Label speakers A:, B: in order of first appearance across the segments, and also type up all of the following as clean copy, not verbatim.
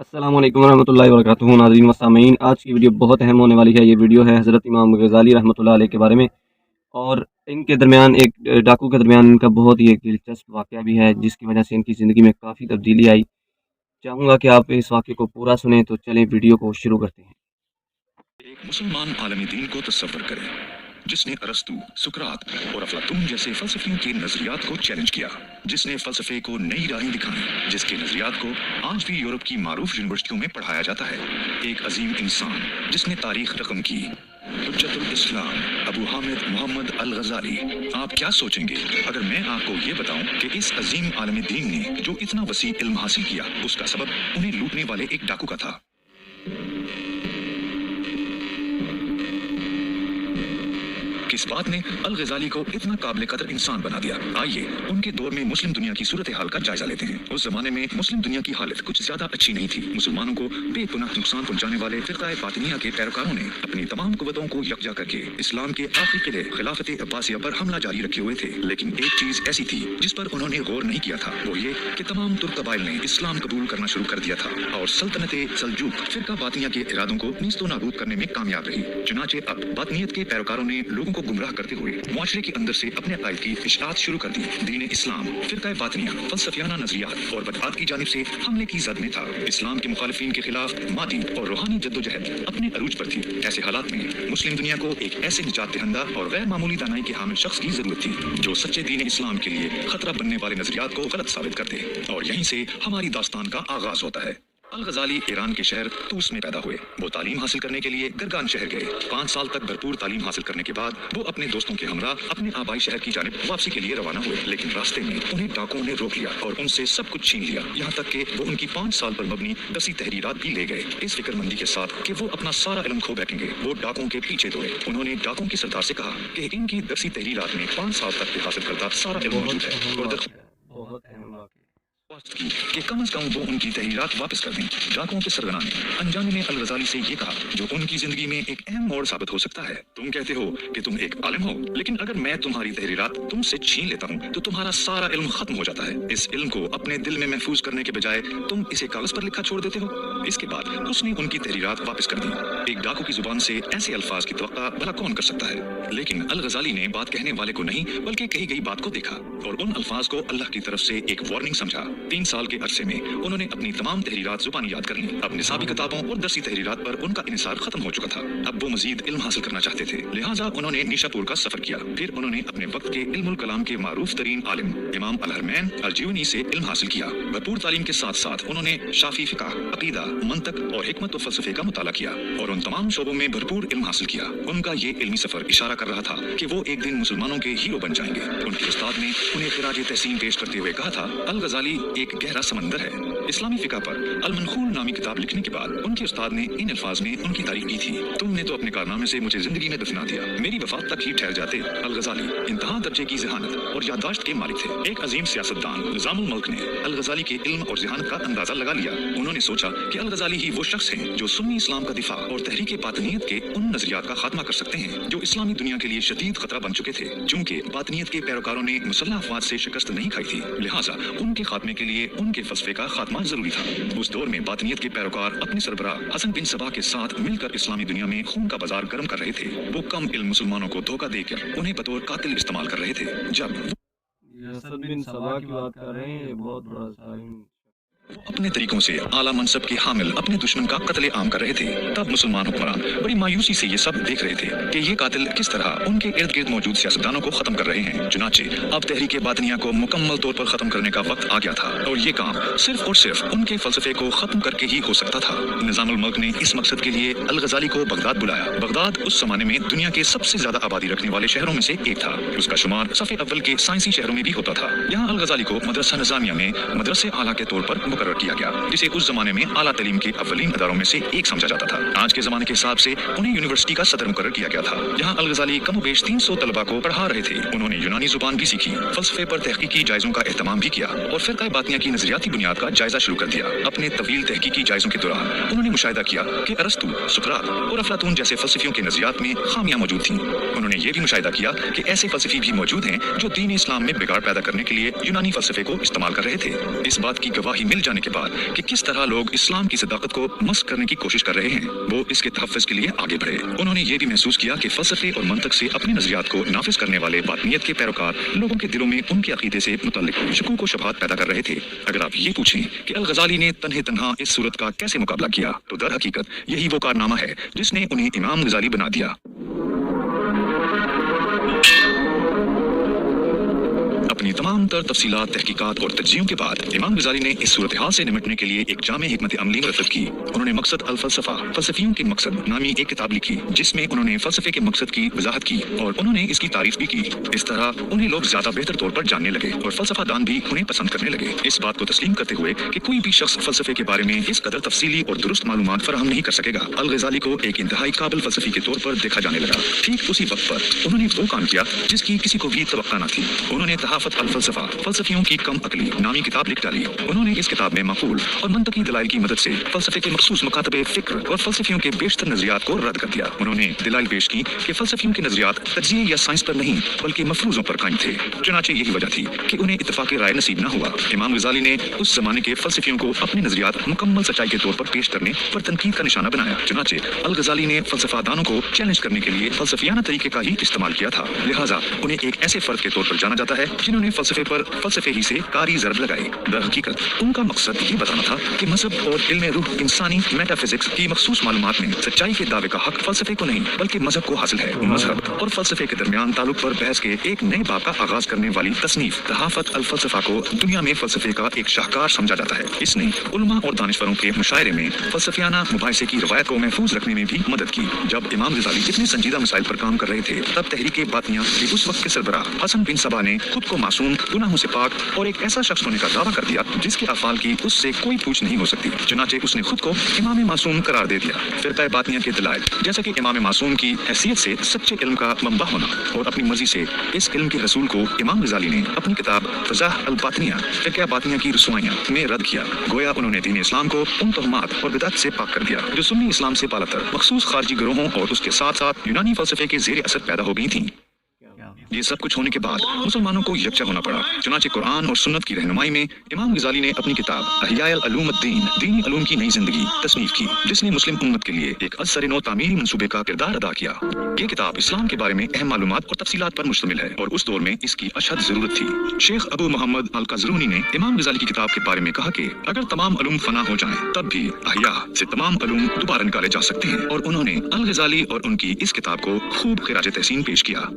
A: السلام علیکم ورحمۃ اللہ وبرکاتہ ناظرین و سامعین، آج کی ویڈیو بہت اہم ہونے والی ہے۔ یہ ویڈیو ہے حضرت امام غزالی رحمۃ اللہ علیہ کے بارے میں، اور ان کے درمیان ایک ڈاکو کے درمیان ان کا بہت ہی ایک دلچسپ واقعہ بھی ہے، جس کی وجہ سے ان کی زندگی میں کافی تبدیلی آئی۔ چاہوں گا کہ آپ اس واقعے کو پورا سنیں، تو چلیں ویڈیو کو شروع کرتے ہیں۔
B: ایک مسلمان عالم دین کو تصور کریں جس نے ارسطو، سقراط اور افلاطون جیسے فلسفیوں کے نظریات کو چیلنج کیا، جس نے فلسفے کو نئی راہیں دکھائیں، جس کے نظریات کو آج بھی یورپ کی معروف یونیورسٹیوں میں پڑھایا جاتا ہے۔ ایک عظیم انسان جس نے تاریخ رقم کی، حجت الاسلام ابو حامد محمد الغزالی۔ آپ کیا سوچیں گے اگر میں آپ کو یہ بتاؤں کہ اس عظیم عالم دین نے جو اتنا وسیع علم حاصل کیا، اس کا سبب انہیں لوٹنے والے ایک ڈاکو کا تھا۔ کس بات نے الغزالی کو اتنا قابل قدر انسان بنا دیا؟ آئیے ان کے دور میں مسلم دنیا کی صورتحال کا جائزہ لیتے ہیں۔ اس زمانے میں مسلم دنیا کی حالت کچھ زیادہ اچھی نہیں تھی۔ مسلمانوں کو بے پناہ نقصان پہنچانے والے فرقہ باطنیہ کے پیروکاروں نے اپنی تمام قوتوں کو یکجا کر کے اسلام کے آخری قلعے خلافت عباسیہ پر حملہ جاری رکھے ہوئے تھے، لیکن ایک چیز ایسی تھی جس پر انہوں نے غور نہیں کیا تھا، وہ یہ کہ تمام ترک قبائل نے اسلام قبول کرنا شروع کر دیا تھا اور سلطنت سلجوق فرقہ باطنیہ کے ارادوں کو نیست و نابود کرنے میں کامیاب رہی۔ چنانچہ اب باطنیت کے پیروکاروں نے لوگوں کو گمراہ کرتے ہوئے معاشرے کے اندر سے اپنے عقائد کی اشاعت شروع کر دی۔ دین اسلام فرقہ باطنیہ فلسفیانہ نظریات اور بدعات کی جانب سے حملے کی زد میں تھا۔ اسلام کے مخالفین کے خلاف مادی اور روحانی جدوجہد اپنے عروج پر تھی۔ ایسے حالات میں مسلم دنیا کو ایک ایسے نجات دہندہ اور غیر معمولی دانائی کے حامل شخص کی ضرورت تھی جو سچے دین اسلام کے لیے خطرہ بننے والے نظریات کو غلط ثابت کر دے، اور یہیں سے ہماری داستان کا آغاز ہوتا ہے۔ الغزالی ایران کے شہر طوس میں پیدا ہوئے۔ وہ تعلیم حاصل کرنے کے لیے گرگان شہر گئے۔ 5 سال تک بھرپور تعلیم حاصل کرنے کے بعد وہ اپنے دوستوں کے ہمراہ اپنے آبائی شہر کی جانب واپسی کے لیے روانہ ہوئے، لیکن راستے میں انہیں ڈاکوؤں نے روک لیا اور ان سے سب کچھ چھین لیا، یہاں تک کہ وہ ان کی 5 سال پر مبنی درسی تحریرات بھی لے گئے، اس فکر مندی کے ساتھ کہ وہ اپنا سارا علم کھو بیٹھیں گے۔ وہ ڈاکوؤں کے پیچھے دوڑے۔ انہوں نے ڈاکوؤں کے سردار سے کہا کہ ان کی درسی تحریرات میں 5 سال تک حاصل کردہ سارا علم موجود ہے، اور
A: بہت اہم واقعہ
B: کی کہ کم از کم وہ ان کی تحریرات واپس کر دیں۔ ڈاکوؤں کے سرگنا نے انجانے میں الغزالی سے یہ کہا جو ان کی زندگی میں ایک اہم موڑ ثابت ہو سکتا ہے۔ تم کہتے ہو کہ تم ایک عالم ہو، لیکن اگر میں تمہاری تحریرات تم سے چھین لیتا ہوں تو تمہارا سارا علم ختم ہو جاتا ہے۔ اس علم کو اپنے دل میں محفوظ کرنے کے بجائے تم اسے کاغذ پر لکھا چھوڑ دیتے ہو۔ اس کے بعد اس نے ان کی تحریرات واپس کر دی۔ ایک ڈاکو کی زبان سے ایسے الفاظ کی توقع بھلا کون کر سکتا ہے؟ لیکن الغزالی نے بات کہنے والے کو نہیں بلکہ کہی گئی بات کو دیکھا اور ان الفاظ کو اللہ کی طرف سے ایک وارننگ سمجھا۔ 3 سال کے عرصے میں انہوں نے اپنی تمام تحریرات زبانی یاد کر لیں۔ اب نصابی کتابوں اور درسی تحریرات پر ان کا انحصار ختم ہو چکا تھا۔ اب وہ مزید علم حاصل کرنا چاہتے تھے، لہٰذا انہوں نے نیشا پور کا سفر کیا۔ پھر انہوں نے اپنے وقت کے علم الکلام کے معروف ترین عالم امام الحرمین الجیونی سے علم حاصل کیا۔ بھرپور تعلیم کے ساتھ ساتھ انہوں نے شافعی فقہ، عقیدہ، منطق اور حکمت و فلسفے کا مطالعہ کیا اور ان تمام شعبوں میں بھرپور علم حاصل کیا۔ ان کا یہ علمی سفر اشارہ کر رہا تھا کہ وہ ایک دن مسلمانوں کے ہیرو بن جائیں گے۔ ان کے استاد نے انہیں خراج تحسین پیش کرتے ہوئے کہا تھا، الغزالی ایک گہرا سمندر ہے۔ اسلامی فقہ پر المنخول نامی کتاب لکھنے کے بعد ان کے استاد نے ان الفاظ میں ان کی تعریف کی تھی، تم نے تو اپنے کارنامے سے مجھے زندگی میں دفنا دیا، میری وفات تک ہی ٹھہر جاتے۔ الغزالی انتہا درجے کی ذہانت اور یادداشت کے مالک تھے۔ ایک عظیم سیاستدان نظام الملک نے الغزالی کے علم اور ذہانت کا اندازہ لگا لیا۔ انہوں نے سوچا کہ الغزالی ہی وہ شخص ہیں جو سنی اسلام کا دفاع اور تحریک باطنیت کے ان نظریات کا خاتمہ کر سکتے ہیں جو اسلامی دنیا کے لیے شدید خطرہ بن چکے تھے۔ چونکہ باطنیت کے پیروکاروں نے مسلح افواج سے شکست نہیں کھائی تھی، لہٰذا ان کے خاتمے کے لیے ان کے فلسفے کا خاتمہ ضروری تھا۔ اس دور میں باطنیت کے پیروکار اپنے سربراہ حسن بن صباح کے ساتھ مل کر اسلامی دنیا میں خون کا بازار گرم کر رہے تھے۔ وہ کم علم مسلمانوں کو دھوکہ دے کر انہیں بطور قاتل استعمال کر رہے تھے۔ جب
A: حسن بن صباح کی بات کر رہے ہیں، یہ بہت بڑا
B: وہ اپنے طریقوں سے اعلیٰ منصب کے حامل اپنے دشمن کا قتل عام کر رہے تھے، تب مسلمان حکمران بڑی مایوسی سے یہ سب دیکھ رہے تھے کہ یہ قاتل کس طرح ان کے ارد گرد موجود سیاستدانوں کو ختم کر رہے ہیں۔ چنانچہ اب تحریک باطنیہ کو مکمل طور پر ختم کرنے کا وقت آ گیا تھا، اور یہ کام صرف اور صرف ان کے فلسفے کو ختم کر کے ہی ہو سکتا تھا۔ نظام الملک نے اس مقصد کے لیے الغزالی کو بغداد بلایا۔ بغداد اس زمانے میں دنیا کے سب سے زیادہ آبادی رکھنے والے شہروں میں سے ایک تھا۔ اس کا شمار صف اول کے سائنسی شہروں میں بھی ہوتا تھا۔ یہاں الغزالی کو مدرسہ نظامیہ میں مدرسے اعلیٰ کے طور پر مقرر کیا گیا، جسے اس زمانے میں اعلیٰ تعلیم کے اولین اداروں میں سے ایک سمجھا جاتا تھا۔ آج کے زمانے کے حساب سے انہیں یونیورسٹی کا صدر مقرر کیا گیا تھا۔ یہاں الغزالی کم و بیش 300 طلباء کو پڑھا رہے تھے۔ انہوں نے یونانی زبان بھی سیکھی، فلسفے پر تحقیقی جائزوں کا اہتمام بھی کیا اور فرقہ باطنیہ کی نظریاتی بنیاد کا جائزہ شروع کر دیا۔ اپنے طویل تحقیقی جائزوں کے دوران انہوں نے مشاہدہ کیا کہ ارسطو، سقراط اور افلاطون جیسے فلسفیوں کے نظریات میں خامیاں موجود تھیں۔ انہوں نے یہ بھی مشاہدہ کیا کہ ایسے فلسفی بھی موجود ہیں جو دین اسلام میں بگاڑ پیدا کرنے کے لیے یونانی فلسفے کو استعمال کر رہے تھے۔ اس بات کی گواہی مل जाने के बाद कि किस तरह लोग इस्लाम की सदाकत को मस्क करने की कोशिश कर रहे हैं, वो इसके तहफ़्फ़ुज़ के लिए आगे बढ़े। उन्होंने ये भी महसूस किया कि फ़लसफ़े और मंतक से अपने नज़रियात को नाफिज करने वाले बातनियत के पैरोकार लोगों के दिलों में उनके अक़ीदे से मुतल्लिक़ शकूक व शुबहात पैदा कर रहे थे। अगर आप ये पूछें कि अल-ग़ज़ाली ने तन्हे तन्हा इस सूरत का कैसे मुकाबला किया, तो दर हकीकत यही वो कारनामा है जिसने उन्हें इमाम ग़ज़ाली बना दिया। अपनी तमाम तर तफसीलात, तहकीकात और तज्ज़ियों के बाद इमाम ग़ज़ाली ने इस सूरत हाल से निमटने के लिए एक जामे हिकमत अमली मुरतब की। उन्होंने मकसद अल फ़लसफ़ा, फ़लसफ़ियों के मकसद नामी एक किताब लिखी, जिसमें उन्होंने फ़लसफ़े के मकसद की वजाहत की और उन्होंने इसकी तारीफ भी की। इस तरह उन्हें लोग ज़्यादा बेहतर तौर पर जानने लगे और फ़लसफ़ा दान भी उन्हें पसंद करने लगे। इस बात को तस्लीम करते हुए कि कोई भी शख्स फ़लसफ़े के बारे में इस कदर तफसीली और दुरुस्त मालूमात फराहम नहीं कर सकेगा, अल-ग़ज़ाली को एक इंतहाई काबिल फ़लसफ़ी के तौर पर देखा जाने लगा। ठीक उसी वक्त पर उन्होंने वो काम किया जिसकी किसी को भी तवक्का न थी। उन्होंने तहाफ़त अल फ़लसफ़ा, फ़लसफ़ियों की कम अकली नामी किताब लिख डाली। उन्होंने इस किताब में माकूल और मंतकी दलाइल की मदद से फ़लसफ़े के मखसूस मकातबे फ़िक्र और फ़लसफ़ियों के बेशतर नज़रियात को रद्द कर दिया। उन्होंने दलाइल पेश की कि फ़लसफ़ियों के नज़रियात तज्ज़िये या साइंस पर नहीं बल्कि मफरूज़ों पर कायम थे। चुनांचे यही वजह थी कि उन्हें इत्तफ़ाक़ राय नसीब न हुआ। इमाम ग़ज़ाली ने उस ज़माने के फ़लसफ़ियों को अपने नज़रियात मुकम्मल सच्चाई के तौर पर पेश करने पर तनकीद का निशाना बनाया। चुनांचे अल-ग़ज़ाली ने फ़लसफ़ा दानों को चैलेंज करने के लिए फ़लसफ़ियाना तरीके का ही इस्तेमाल किया था। लिहाजा उन्हें एक ऐसे फ़र्द के तौर पर जाना जाता है जिन्होंने फ़लसफ़े पर फ़लसफ़े ही से कारी ज़रब लगाई। दर हकीकत उनका मकसद ये बताना था कि मज़हब और इल्म रूह इंसानी मेटाफिज़िक्स की मखसूस मालूमात में सच्चाई के दावे का हक फ़लसफ़े को नहीं बल्कि मज़हब को हासिल है। मज़हब और फ़लसफ़े के दरमियान ताल्लुक पर बहस के एक नए बाब का आगाज़ करने वाली तसनीफ़ तहाफ़त अल फ़लसफ़ा को दुनिया में फ़लसफ़े का एक शाहकार समझा जाता है। इसने उलमा और दानिशवरों के मुशायरे में फ़लसफ़ियाना मुबाहिसे की रवायत को महफूज रखने में भी मदद की। जब इमाम ग़ज़ाली इतने संजीदा मसाइल पर काम कर रहे थे, तब तहरीके बातिनिया के उस वक्त के सरबराह हसन बिन सबा ने खुद को मासूम, गुनाहों से पाक और एक ऐसा शख्स होने का दावा कर दिया जिसके अफ़ाल की उससे कोई पूछ नहीं हो सकती। चुनांचे उसने खुद को इमाम मासूम करार दे दिया। फ़िरक़ा बातिनिया के दलाइल जैसे कि इमाम मासूम की हैसियत से सच्चे इल्म का मंबा होना और अपनी मर्जी से इस इल्म के रसूल को इमाम ग़ज़ाली ने अपनी किताब फ़ज़ाह अल बातिनिया, फ़िरक़ा बातिनिया की रसवाइयाँ में रद्द किया। गोया उन्होंने दीन इस्लाम को उन तोहमात और बिदअत से पाक कर दिया जो सुन्नी इस्लाम से पालतर मखसूस खारजी गिरोहों और उसके साथ साथ यूनानी फ़लसफ़े के ज़ेर असर पैदा हो गई थी। ये सब कुछ होने के बाद मुसलमानों को यकजा होना पड़ा। चुनांचे कुरान और सुन्नत की रहनुमाई में इमाम ग़ज़ाली ने अपनी किताब अहयाए उलूम अद्दीन, दीनी उलूम की नई जिंदगी तसनीफ की, जिसने मुस्लिम उम्मत के लिए एक असर-ए-नौ तामीरी मंसूबे का किरदार अदा किया। ये किताब इस्लाम के बारे में अहम मालूमात और तफसीलात पर मुश्तमिल है और उस दौर में इसकी अशद जरूरत थी। शेख अबू मोहम्मद अल-क़ज़रूनी ने इमाम ग़ज़ाली की किताब के बारे में कहा कि अगर तमाम उलूम फना हो जाएं, तब भी अहया से तमाम उलूम दोबारा निकाले जा सकते हैं। और उन्होंने अल-ग़ज़ाली और उनकी इस किताब को खूब खिराज तहसीन पेश किया।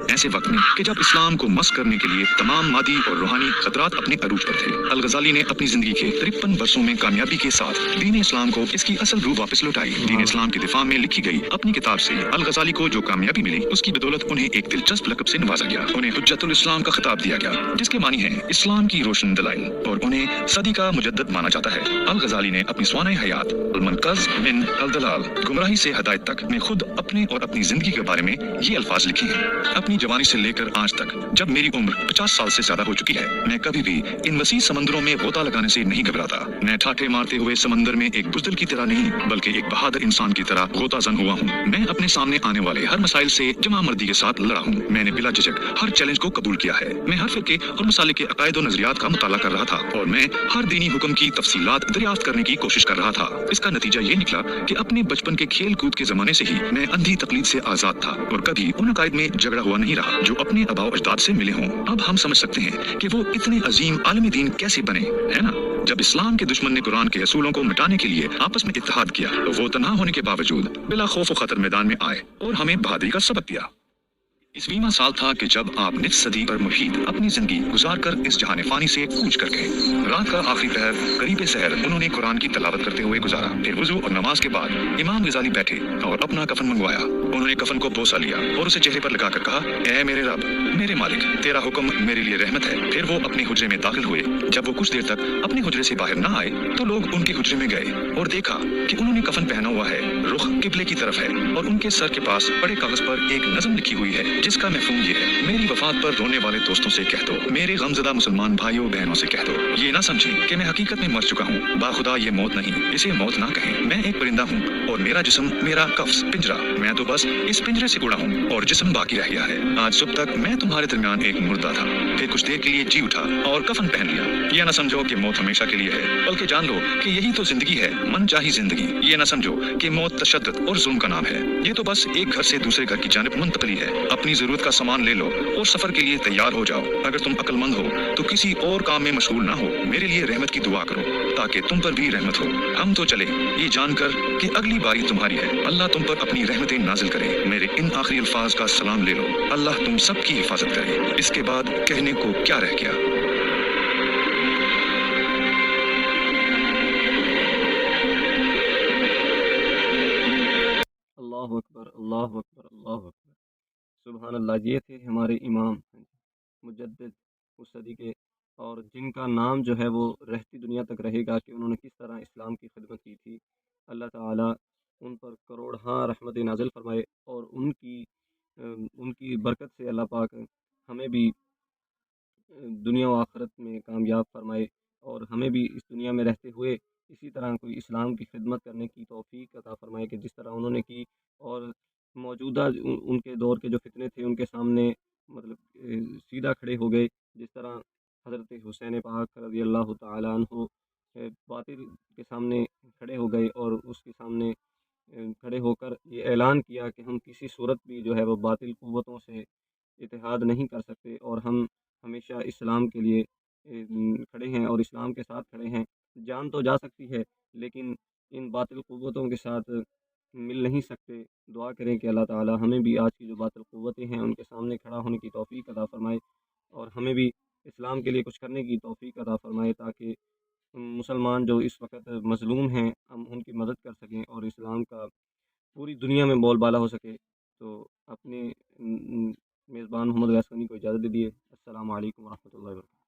B: ऐसे वक्त में कि जब इस्लाम को मस्क करने के लिए तमाम मादी और रूहानी खतरात अपने अरूज पर थे, अल-ग़ज़ाली ने अपनी जिंदगी के 53 वर्षों में कामयाबी के साथ दीन इस्लाम को इसकी असल रूह वापस लौटाई। दीन इस्लाम के दिफा में लिखी गई अपनी किताब से अल-ग़ज़ाली को जो कामयाबी मिली, उसकी बदौलत उन्हें एक दिलचस्प लक़ब से नवाजा गया। उन्हें हुज्जतुल इस्लाम का खिताब दिया गया, जिसके मानी है इस्लाम की रोशन दलाइल, और उन्हें सदी का मुजद्दद माना जाता है। अल-ग़ज़ाली ने अपनी स्वाने हयात अल-मुनक़ज़ मिन अल-दलाल, गुमराही से हदायत तक में खुद अपने और अपनी जिंदगी के बारे में ये अल्फाज लिखे हैं। अपनी जवानी से लेकर आज तक, जब मेरी उम्र 50 साल से ज्यादा हो चुकी है, मैं कभी भी इन वसी समंदरों में गोता लगाने से नहीं घबराता। मैं ठाठे मारते हुए समंदर में एक बुज़दिल की तरह नहीं, बल्कि एक बहादुर इंसान की तरह गोताजन हुआ हूँ। मैं अपने सामने आने वाले हर मसाइल से जमा मर्दी के साथ लड़ा हूँ। मैंने बिला झिझक हर चैलेंज को कबूल किया है। मैं हर फिरके और मसाले के अकायद और नजरियात का मुताला कर रहा था और मैं हर दीनी हुक्म की तफसीलात दरियाफ्त करने की कोशिश कर रहा था। इसका नतीजा ये निकला कि अपने बचपन के खेल कूद के जमाने से ही मैं अंधी तकलीद से आजाद था और कभी उन अकायद में झगड़ा हुआ नहीं रहा जो अपने आबाओ अजदाद से मिले हों। अब हम समझ सकते हैं कि वो इतने अजीम आलमी दीन कैसे बने, है ना? जब इस्लाम के दुश्मन ने कुरान के असूलों को मिटाने के लिए आपस में इत्तेहाद किया, तो वो तन्हा होने के बावजूद बिला खौफ व खतर मैदान में आए और हमें बहादुरी का सबक दिया। 20वां साल था कि जब आप निस सदी पर मुहीत अपनी जिंदगी गुजार कर इस जहान फानी से कूच कर गए। रात का आखिरी पहर करीब सहर उन्होंने कुरान की तलावत करते हुए गुजारा। फिर वुजू और नमाज के बाद इमाम ग़ज़ाली बैठे और अपना कफन मंगवाया। उन्होंने कफन को बोसा लिया और उसे चेहरे पर लगाकर कहा, ऐ मेरे रब, मेरे मालिक, तेरा हुक्म मेरे लिए रहमत है। फिर वो अपने हुजरे में दाखिल हुए। जब वो कुछ देर तक अपने हुजरे से बाहर न आए, तो लोग उनके हुजरे में गए और देखा कि उन्होंने कफन पहना हुआ है, रुख किबले की तरफ है और उनके सर के पास बड़े कागज पर एक नज़म लिखी हुई है। जिसका मफहूम ये है, मेरी वफात पर रोने वाले दोस्तों से कह दो, मेरे गमज़दा मुसलमान भाइयों बहनों से कह दो, ये ना समझें कि मैं हकीकत में मर चुका हूँ। बाखुदा ये मौत नहीं, इसे मौत ना कहें। मैं एक परिंदा हूँ और मेरा जिस्म, मेरा कफ्स, पिंजरा, मैं तो बस इस पिंजरे से उड़ा हूँ और जिस्म बाकी रह गया है। आज सुबह तक मैं तुम्हारे दरमियान एक मुर्दा था, फिर कुछ देर के लिए जी उठा और कफन पहन लिया। ये ना समझो कि मौत हमेशा के लिए है, बल्कि जान लो कि यही तो जिंदगी है, मन चाही जिंदगी। ये ना समझो कि मौत तशद्दुद और जुल्म का नाम है। ये तो बस एक घर से दूसरे घर की जानिब मुंतकली है। अपनी जरूरत का सामान ले लो और सफर के लिए तैयार हो जाओ। अगर तुम अक्लमंद हो तो किसी और काम में मशगूल ना हो, मेरे लिए रहमत की दुआ करो ताकि तुम पर भी रहमत हो। हम तो चले ये जानकर कि अगली बारी तुम्हारी है। अल्लाह तुम पर अपनी रहमतें नाजिल करे। मेरे इन आखिरी अल्फाज का सलाम ले लो। अल्लाह तुम सबकी हिफाजत करे। इसके बाद कहने को क्या रह गया।
A: अल्लाह अकबर, अल्लाह अकबर, अल्लाह अकबर। सुबहान अल्लाह। ये थे हमारे इमाम मुजद्दिद उस सदी के, और जिनका नाम जो है वो रहती दुनिया तक रहेगा कि उन्होंने किस तरह इस्लाम की खिदमत की थी। अल्लाह ताला उन पर करोड़ रहमत नाजिल फरमाए, और उनकी बरकत से अल्लाह पाक हमें भी दुनिया व आखिरत में कामयाब फरमाए, और हमें भी इस दुनिया में रहते हुए इसी तरह कोई इस्लाम की खिदमत करने की तौफीक अता फरमाए कि जिस तरह उन्होंने की। और मौजूदा उनके दौर के जो फितने थे उनके सामने मतलब सीधा खड़े हो गए। जिस तरह हज़रत हुसैन पाक रज़ी अल्लाह तआला अन्हु बातिल के सामने खड़े हो गए, और उसके सामने खड़े होकर ये ऐलान किया कि हम किसी सूरत भी जो है वो बातिल क़ुव्वतों से इत्तेहाद नहीं कर सकते, और हम हमेशा इस्लाम के लिए खड़े हैं और इस्लाम के साथ खड़े हैं। जान तो जा सकती है, लेकिन इन बातिल क़ुव्वतों के साथ मिल नहीं सकते। दुआ करें कि अल्लाह ताला हमें भी आज की जो बातिल क़ुव्वतें हैं उनके सामने खड़ा होने की तौफ़ीक अता फ़रमाए, और हमें भी इस्लाम के लिए कुछ करने की तौफ़ीक अता फ़रमाए, ताकि मुसलमान जो इस वक्त मज़लूम हैं हम उनकी मदद कर सकें और इस्लाम का पूरी दुनिया में बोलबाला हो सके। तो अपने मेज़बान मोहम्मद गैस को इजाज़त दीजिए। अस्सलामु अलैकुम व रहमतुल्लाहि व बरकातहू।